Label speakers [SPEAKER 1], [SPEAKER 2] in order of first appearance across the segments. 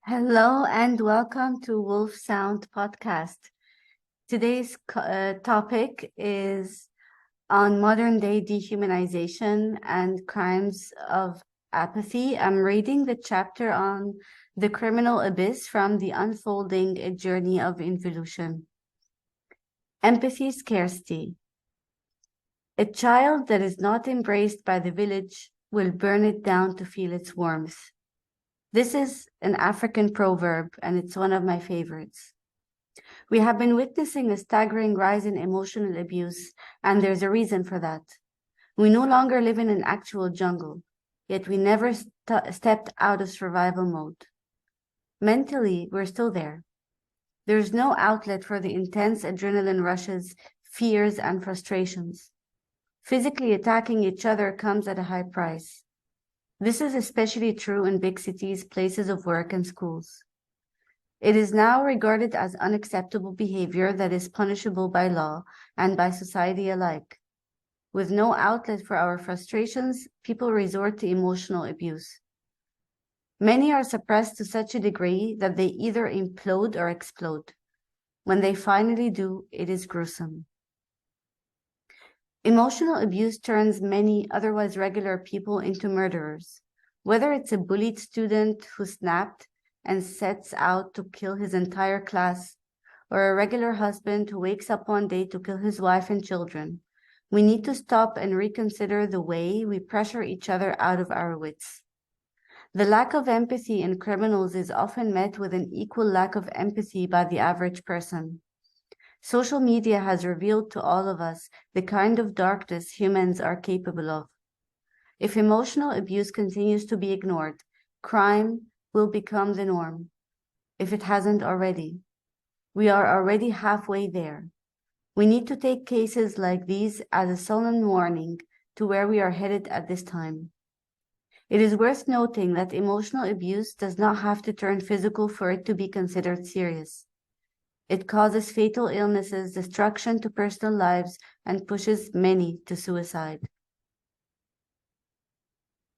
[SPEAKER 1] Hello and welcome to WolfeSound podcast. Today's topic is on modern day dehumanization and crimes of apathy. I'm reading the chapter on the criminal abyss from the unfolding A Journey of Involution. Empathy scarcity. A child that is not embraced by the village will burn it down to feel its warmth. This is an African proverb, and it's one of my favorites. We have been witnessing a staggering rise in emotional abuse, and there's a reason for that. We no longer live in an actual jungle, yet we never stepped out of survival mode. Mentally, we're still there. There's no outlet for the intense adrenaline rushes, fears, and frustrations. Physically attacking each other comes at a high price. This is especially true in big cities, places of work, and schools. It is now regarded as unacceptable behavior that is punishable by law and by society alike. With no outlet for our frustrations, people resort to emotional abuse. Many are suppressed to such a degree that they either implode or explode. When they finally do, it is gruesome. Emotional abuse turns many otherwise regular people into murderers. Whether it's a bullied student who snapped and sets out to kill his entire class, or a regular husband who wakes up one day to kill his wife and children, we need to stop and reconsider the way we pressure each other out of our wits. The lack of empathy in criminals is often met with an equal lack of empathy by the average person. Social media has revealed to all of us the kind of darkness humans are capable of. If emotional abuse continues to be ignored, crime will become the norm, if it hasn't already. We are already halfway there. We need to take cases like these as a solemn warning to where we are headed at this time. It is worth noting that emotional abuse does not have to turn physical for it to be considered serious. It causes fatal illnesses, destruction to personal lives, and pushes many to suicide.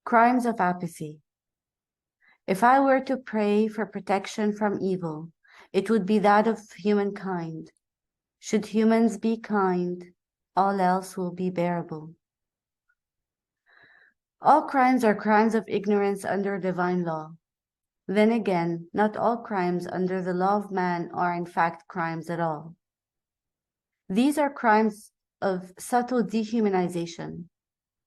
[SPEAKER 1] Crimes of apathy. If I were to pray for protection from evil, it would be that of humankind. Should humans be kind, all else will be bearable. All crimes are crimes of ignorance under divine law. Then again, not all crimes under the law of man are in fact crimes at all. These are crimes of subtle dehumanization.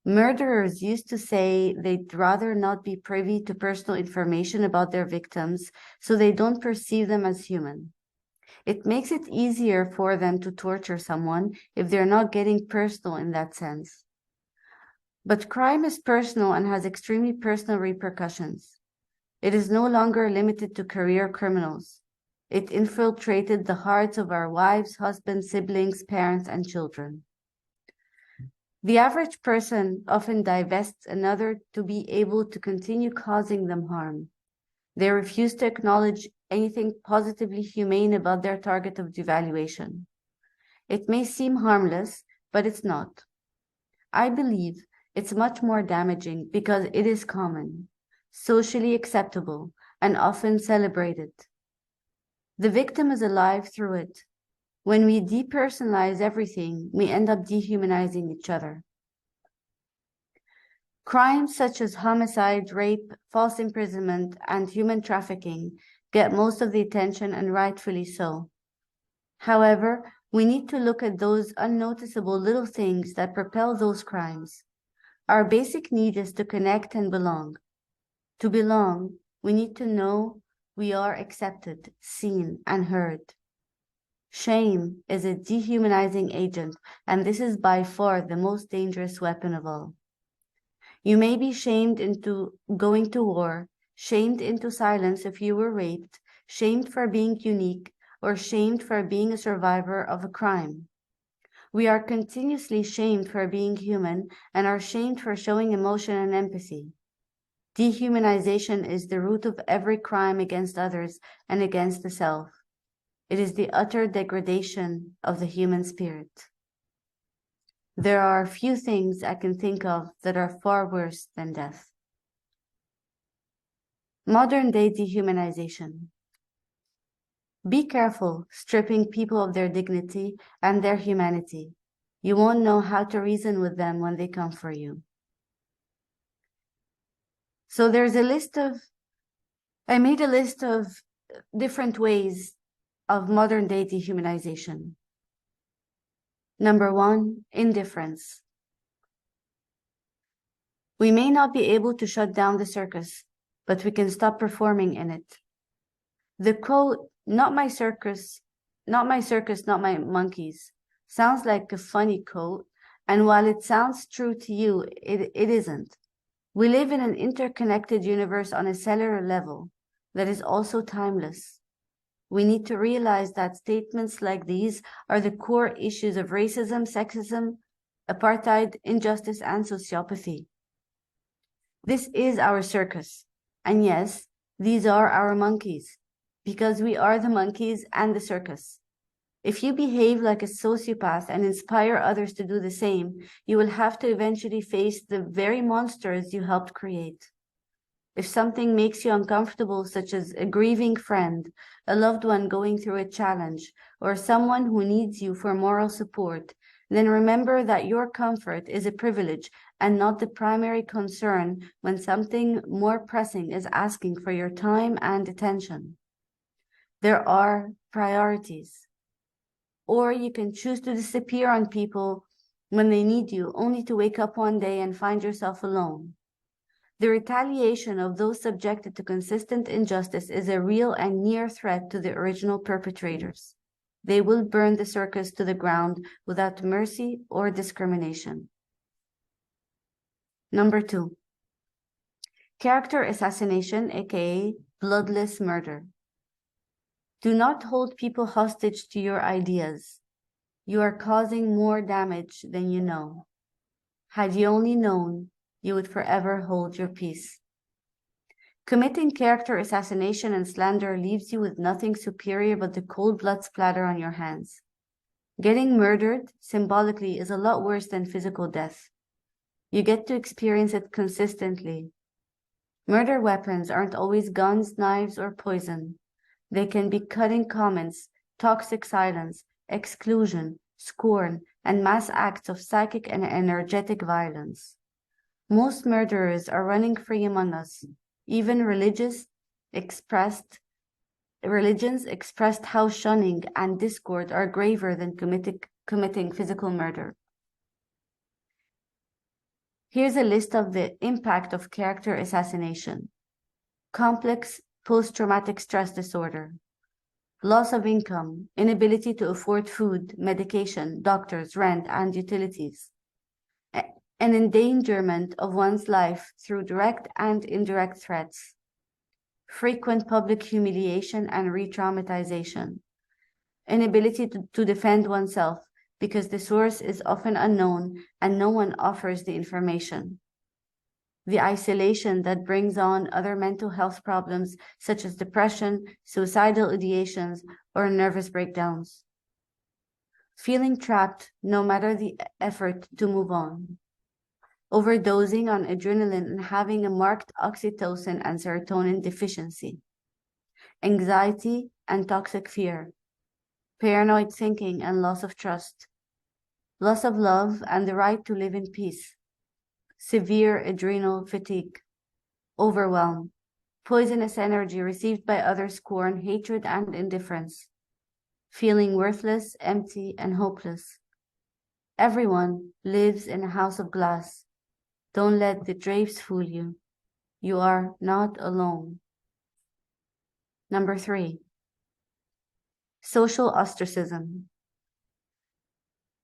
[SPEAKER 1] Murderers used to say they'd rather not be privy to personal information about their victims, so they don't perceive them as human. It makes it easier for them to torture someone if they're not getting personal in that sense. But crime is personal and has extremely personal repercussions. It is no longer limited to career criminals. It infiltrated the hearts of our wives, husbands, siblings, parents, and children. The average person often divests another to be able to continue causing them harm. They refuse to acknowledge anything positively humane about their target of devaluation. It may seem harmless, but it's not. I believe it's much more damaging because it is common, socially acceptable, and often celebrated. The victim is alive through it. When we depersonalize everything, we end up dehumanizing each other. Crimes such as homicide, rape, false imprisonment, and human trafficking get most of the attention, and rightfully so. However, we need to look at those unnoticeable little things that propel those crimes. Our basic need is to connect and belong. To belong, we need to know we are accepted, seen, and heard. Shame is a dehumanizing agent, and this is by far the most dangerous weapon of all. You may be shamed into going to war, shamed into silence if you were raped, shamed for being unique, or shamed for being a survivor of a crime. We are continuously shamed for being human and are shamed for showing emotion and empathy. Dehumanization is the root of every crime against others and against the self. It is the utter degradation of the human spirit. There are few things I can think of that are far worse than death. Modern-day dehumanization. Be careful stripping people of their dignity and their humanity. You won't know how to reason with them when they come for you. So I made a list of different ways of modern-day dehumanization. Number one, indifference. We may not be able to shut down the circus, but we can stop performing in it. The quote, not my circus, not my monkeys, sounds like a funny quote, and while it sounds true to you, it isn't. We live in an interconnected universe on a cellular level that is also timeless. We need to realize that statements like these are the core issues of racism, sexism, apartheid, injustice, and sociopathy. This is our circus. And yes, these are our monkeys, because we are the monkeys and the circus. If you behave like a sociopath and inspire others to do the same, you will have to eventually face the very monsters you helped create. If something makes you uncomfortable, such as a grieving friend, a loved one going through a challenge, or someone who needs you for moral support, then remember that your comfort is a privilege and not the primary concern when something more pressing is asking for your time and attention. There are priorities. Or you can choose to disappear on people when they need you, only to wake up one day and find yourself alone. The retaliation of those subjected to consistent injustice is a real and near threat to the original perpetrators. They will burn the circus to the ground without mercy or discrimination. Number two, character assassination, aka bloodless murder. Do not hold people hostage to your ideas. You are causing more damage than you know. Had you only known, you would forever hold your peace. Committing character assassination and slander leaves you with nothing superior but the cold blood splatter on your hands. Getting murdered, symbolically, is a lot worse than physical death. You get to experience it consistently. Murder weapons aren't always guns, knives, or poison. They can be cutting comments, toxic silence, exclusion, scorn, and mass acts of psychic and energetic violence. Most murderers are running free among us. Even religions expressed how shunning and discord are graver than committing physical murder. Here's a list of the impact of character assassination. Complex post-traumatic stress disorder, loss of income, inability to afford food, medication, doctors, rent, and utilities, an endangerment of one's life through direct and indirect threats, frequent public humiliation and re-traumatization, inability to defend oneself because the source is often unknown and no one offers the information, the isolation that brings on other mental health problems such as depression, suicidal ideations, or nervous breakdowns, feeling trapped no matter the effort to move on, overdosing on adrenaline and having a marked oxytocin and serotonin deficiency, anxiety and toxic fear, paranoid thinking and loss of trust, loss of love and the right to live in peace, severe adrenal fatigue, overwhelm, poisonous energy received by others, scorn, hatred, and indifference, feeling worthless, empty, and hopeless. Everyone lives in a house of glass. Don't let the drapes fool you. You are not alone. Number 3, social ostracism.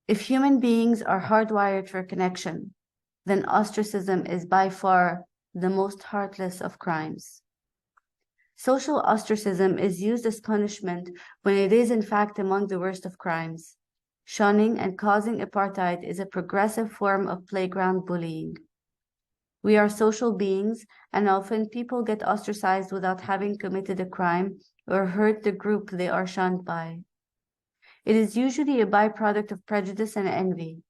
[SPEAKER 1] If human beings are hardwired for connection, then ostracism is by far the most heartless of crimes. Social ostracism is used as punishment when it is in fact among the worst of crimes. Shunning and causing apartheid is a progressive form of playground bullying. We are social beings, and often people get ostracized without having committed a crime or hurt the group they are shunned by. It is usually a byproduct of prejudice and envy.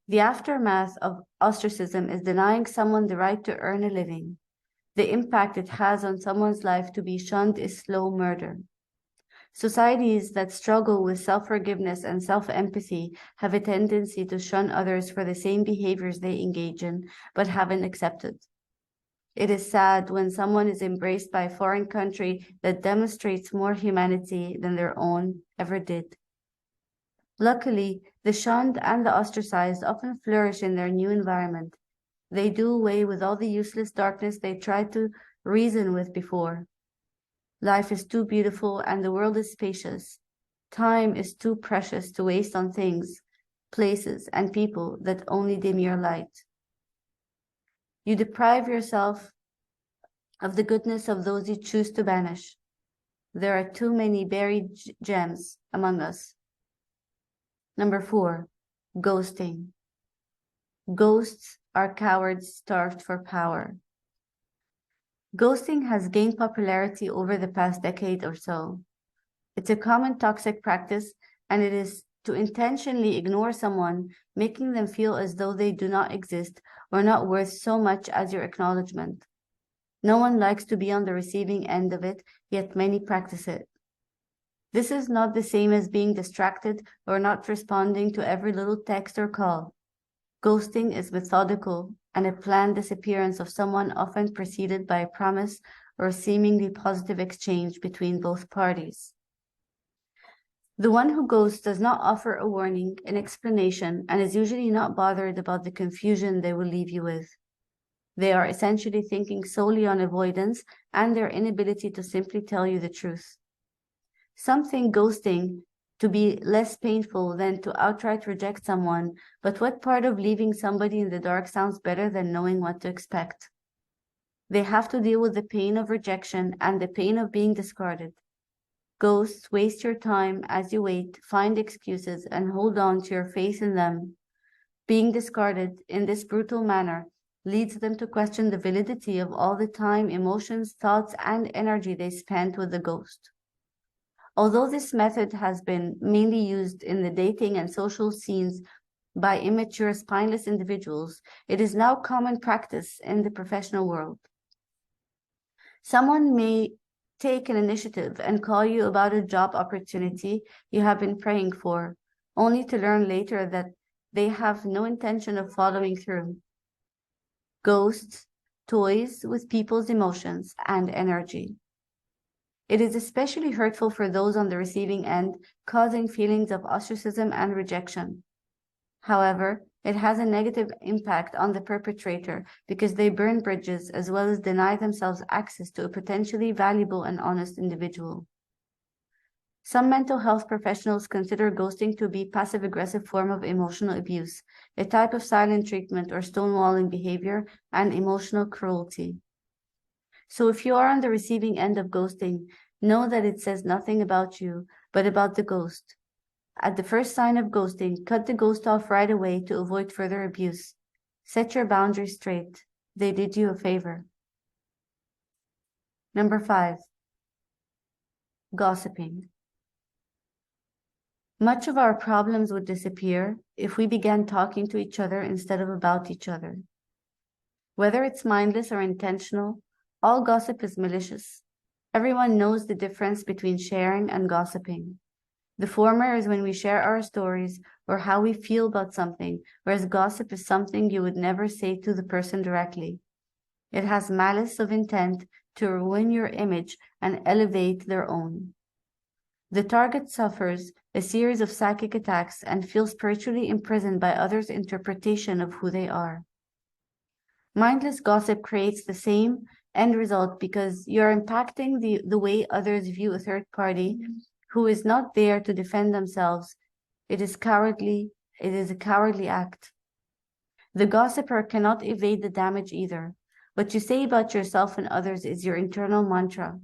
[SPEAKER 1] The aftermath of ostracism is denying someone the right to earn a living, The impact it has on someone's life to be shunned is slow murder. Societies that struggle with self-forgiveness and self-empathy have a tendency to shun others for the same behaviors they engage in, but haven't accepted. It is sad when someone is embraced by a foreign country that demonstrates more humanity than their own ever did. Luckily, the shunned and the ostracized often flourish in their new environment. They do away with all the useless darkness they tried to reason with before. Life is too beautiful and the world is spacious. Time is too precious to waste on things, places, and people that only dim your light. You deprive yourself of the goodness of those you choose to banish. There are too many buried gems among us. Number 4, ghosting. Ghosts are cowards starved for power. Ghosting has gained popularity over the past decade or so. It's a common toxic practice, and it is to intentionally ignore someone, making them feel as though they do not exist or not worth so much as your acknowledgement. No one likes to be on the receiving end of it, yet many practice it. This is not the same as being distracted or not responding to every little text or call. Ghosting is methodical and a planned disappearance of someone, often preceded by a promise or a seemingly positive exchange between both parties. The one who ghosts does not offer a warning, an explanation, and is usually not bothered about the confusion they will leave you with. They are essentially thinking solely on avoidance and their inability to simply tell you the truth. Some think ghosting to be less painful than to outright reject someone, but what part of leaving somebody in the dark sounds better than knowing what to expect? They have to deal with the pain of rejection and the pain of being discarded. Ghosts waste your time as you wait, find excuses, and hold on to your faith in them. Being discarded in this brutal manner leads them to question the validity of all the time, emotions, thoughts, and energy they spent with the ghost. Although this method has been mainly used in the dating and social scenes by immature, spineless individuals, it is now common practice in the professional world. Someone may take an initiative and call you about a job opportunity you have been praying for, only to learn later that they have no intention of following through. Ghosts toys with people's emotions and energy. It is especially hurtful for those on the receiving end, causing feelings of ostracism and rejection. However, it has a negative impact on the perpetrator because they burn bridges as well as deny themselves access to a potentially valuable and honest individual. Some mental health professionals consider ghosting to be a passive-aggressive form of emotional abuse, a type of silent treatment or stonewalling behavior, and emotional cruelty. So if you are on the receiving end of ghosting, know that it says nothing about you, but about the ghost. At the first sign of ghosting, cut the ghost off right away to avoid further abuse. Set your boundaries straight. They did you a favor. Number 5, gossiping. Much of our problems would disappear if we began talking to each other instead of about each other. Whether it's mindless or intentional, all gossip is malicious. Everyone knows the difference between sharing and gossiping. The former is when we share our stories or how we feel about something, whereas gossip is something you would never say to the person directly. It has malice of intent to ruin your image and elevate their own. The target suffers a series of psychic attacks and feels spiritually imprisoned by others' interpretation of who they are. Mindless gossip creates the same end result because you're impacting the way others view a third party who is not there to defend themselves. It is a cowardly act. The gossiper cannot evade the damage either. What you say about yourself and others is your internal mantra.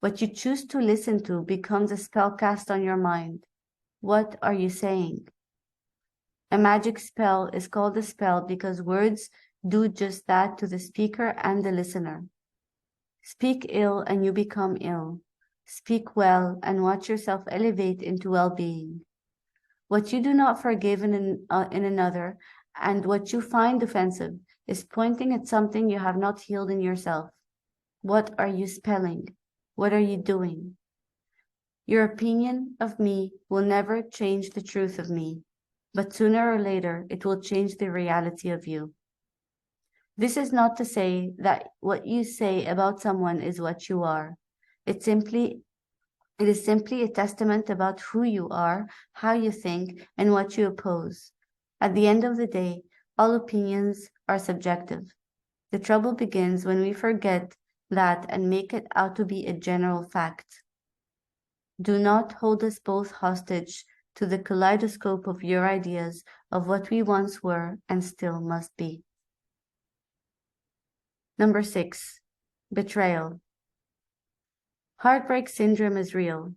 [SPEAKER 1] What you choose to listen to becomes a spell cast on your mind. What are you saying? A magic spell is called a spell because words do just that to the speaker and the listener. Speak ill and you become ill. Speak well and watch yourself elevate into well-being. What you do not forgive in another and what you find offensive is pointing at something you have not healed in yourself. What are you spelling? What are you doing? Your opinion of me will never change the truth of me, but sooner or later it will change the reality of you. This is not to say that what you say about someone is what you are. It is simply a testament about who you are, how you think, and what you oppose. At the end of the day, all opinions are subjective. The trouble begins when we forget that and make it out to be a general fact. Do not hold us both hostage to the kaleidoscope of your ideas of what we once were and still must be. Number 6, betrayal. Heartbreak syndrome is real.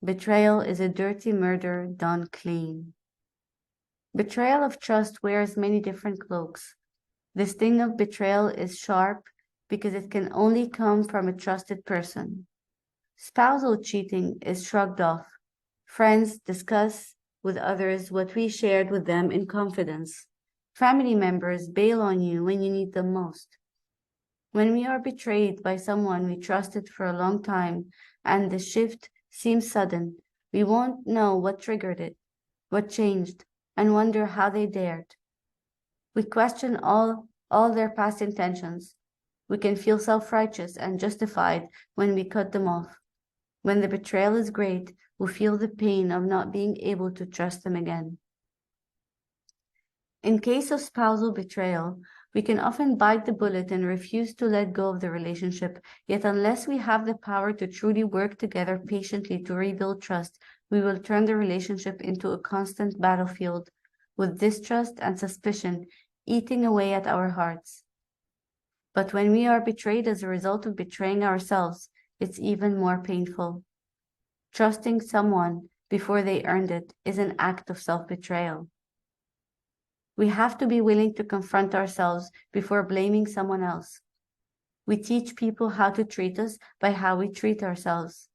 [SPEAKER 1] Betrayal is a dirty murder done clean. Betrayal of trust wears many different cloaks. The sting of betrayal is sharp because it can only come from a trusted person. Spousal cheating is shrugged off. Friends discuss with others what we shared with them in confidence. Family members bail on you when you need them most. When we are betrayed by someone we trusted for a long time and the shift seems sudden, we won't know what triggered it, what changed, and wonder how they dared. We question all their past intentions. We can feel self-righteous and justified when we cut them off. When the betrayal is great, we feel the pain of not being able to trust them again. In case of spousal betrayal, we can often bite the bullet and refuse to let go of the relationship, yet unless we have the power to truly work together patiently to rebuild trust, we will turn the relationship into a constant battlefield, with distrust and suspicion eating away at our hearts. But when we are betrayed as a result of betraying ourselves, it's even more painful. Trusting someone before they earned it is an act of self-betrayal. We have to be willing to confront ourselves before blaming someone else. We teach people how to treat us by how we treat ourselves.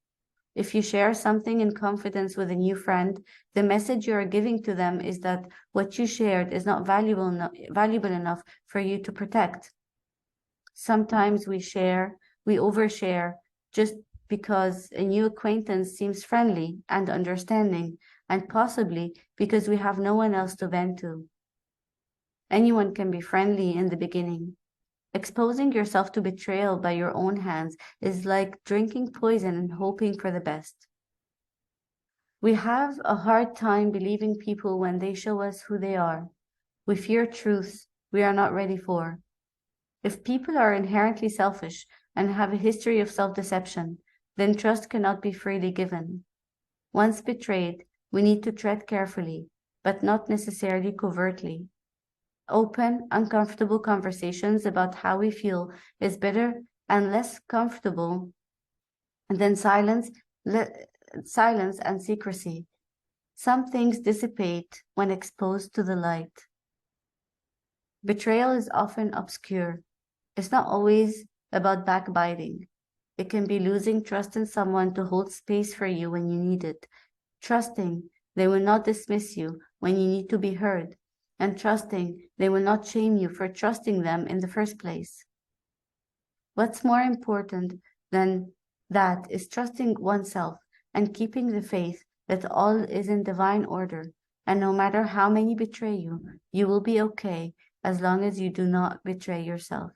[SPEAKER 1] If you share something in confidence with a new friend, the message you are giving to them is that what you shared is not valuable enough for you to protect. Sometimes we overshare just because a new acquaintance seems friendly and understanding, and possibly because we have no one else to vent to. Anyone can be friendly in the beginning. Exposing yourself to betrayal by your own hands is like drinking poison and hoping for the best. We have a hard time believing people when they show us who they are. We fear truths we are not ready for. If people are inherently selfish and have a history of self-deception, then trust cannot be freely given. Once betrayed, we need to tread carefully, but not necessarily covertly. Open, uncomfortable conversations about how we feel is better and less comfortable than silence and secrecy. Some things dissipate when exposed to the light. Betrayal is often obscure. It's not always about backbiting. It can be losing trust in someone to hold space for you when you need it, trusting they will not dismiss you when you need to be heard, and trusting they will not shame you for trusting them in the first place. What's more important than that is trusting oneself and keeping the faith that all is in divine order, and no matter how many betray you, you will be okay as long as you do not betray yourself.